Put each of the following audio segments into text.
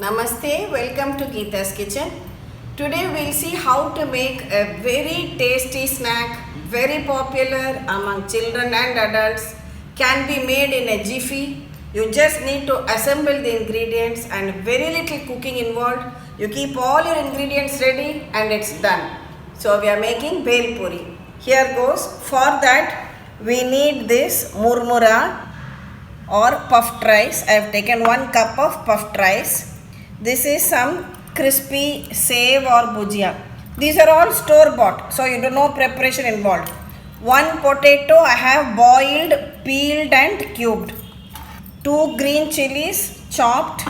Namaste, welcome to Geeta's Kitchen. Today we'll see how to make a very tasty snack, very popular among children and adults, can be made in a jiffy. You just need to assemble the ingredients and very little cooking involved. You keep all your ingredients ready and it's done. So we are making Bhel Puri. Here goes. For that we need this Murmura or puffed rice. I have taken 1 cup of puffed rice. This is some crispy save or bhujia. These are all store bought, so you do no preparation involved. 1 potato I have boiled, peeled and cubed. 2 green chillies chopped.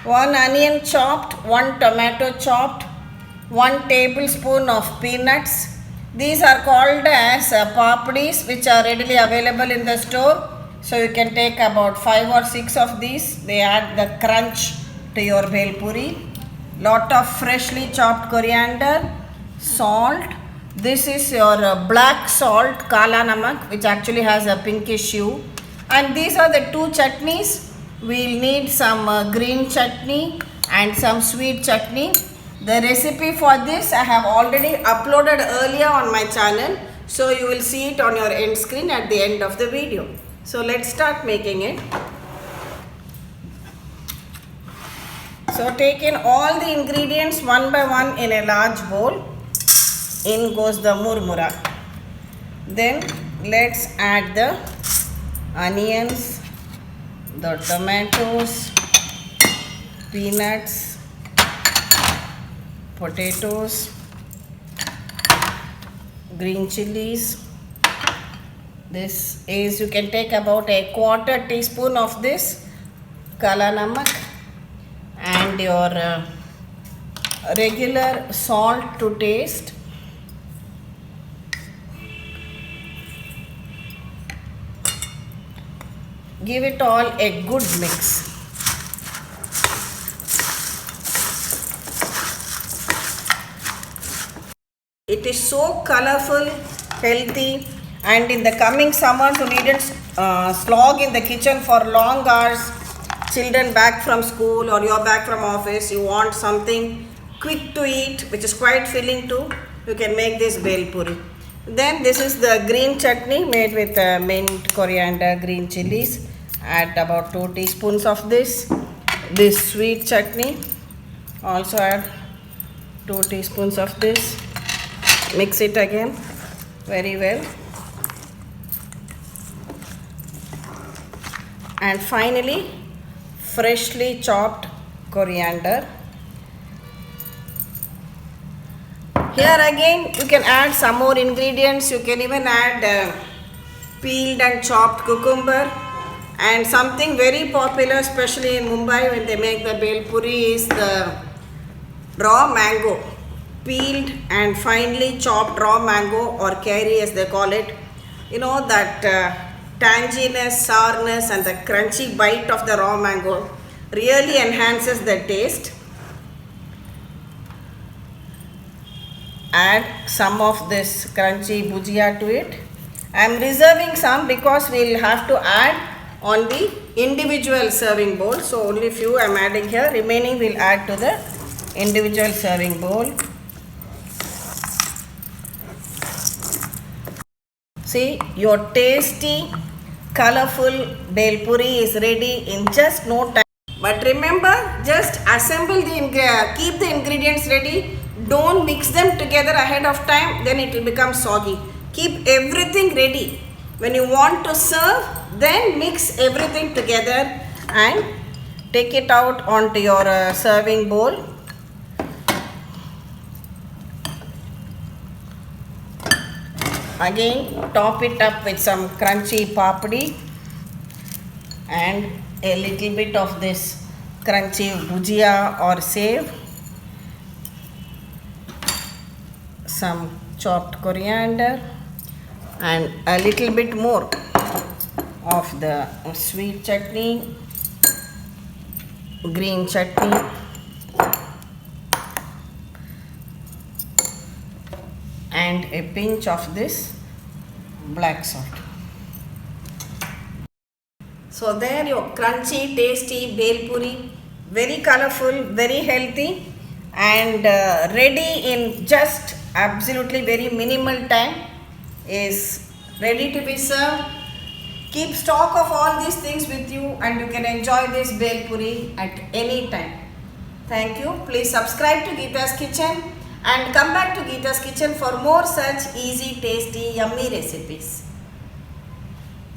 1 onion chopped. 1 tomato chopped. 1 tablespoon of peanuts. These are called as papdis, which are readily available in the store. So you can take about 5 or 6 of these. They add the crunch to your Bhel Puri. Lot of freshly chopped coriander, salt. This is your black salt, kala namak, which actually has a pinkish hue. And these are the 2 chutneys. We'll need some green chutney and some sweet chutney. The recipe for this I have already uploaded earlier on my channel, so you will see it on your end screen at the end of the video. So let's start making it. So take in all the ingredients one by one in a large bowl. In goes the murmura. Then let's add the onions, the tomatoes, peanuts, potatoes, green chilies. This is, you can take about a 1/4 teaspoon of this kala namak and your regular salt to taste. Give it all a good mix. It is so colorful, healthy, and in the coming summers you needn't slog in the kitchen for long hours. Children back from school or you're back from office, you want something quick to eat which is quite filling too, you can make this Bhel Puri. Then this is the green chutney made with mint, coriander, green chilies. Add about 2 teaspoons of this. This sweet chutney, also add 2 teaspoons of this. Mix it again very well. And finally, freshly chopped coriander. Here again you can add some more ingredients. You can even add peeled and chopped cucumber. And something very popular, especially in Mumbai when they make the Bhel Puri, is the raw mango. Peeled and finely chopped raw mango, or curry as they call it. You know that tanginess, sourness and the crunchy bite of the raw mango really enhances the taste. Add some of this crunchy bhujia to it. I am reserving some because we will have to add on the individual serving bowl. So only few I am adding here. Remaining we will add to the individual serving bowl. See, your tasty, colorful Bhel Puri is ready in just no time. But remember, just assemble keep the ingredients ready. Don't mix them together ahead of time, then it will become soggy. Keep everything ready. When you want to serve, then mix everything together and take it out onto your serving bowl. Again, top it up with some crunchy papdi and a little bit of this crunchy bhujia or save. Some chopped coriander and a little bit more of the sweet chutney, green chutney, and a pinch of this black salt. So there your crunchy, tasty Bhel Puri very colorful, very healthy, and ready in just absolutely very minimal time. Is ready to be served. Keep stock of all these things with you, and you can enjoy this Bhel Puri at any time. Thank you. Please subscribe to Geeta's Kitchen and come back to Geeta's Kitchen for more such easy, tasty, yummy recipes.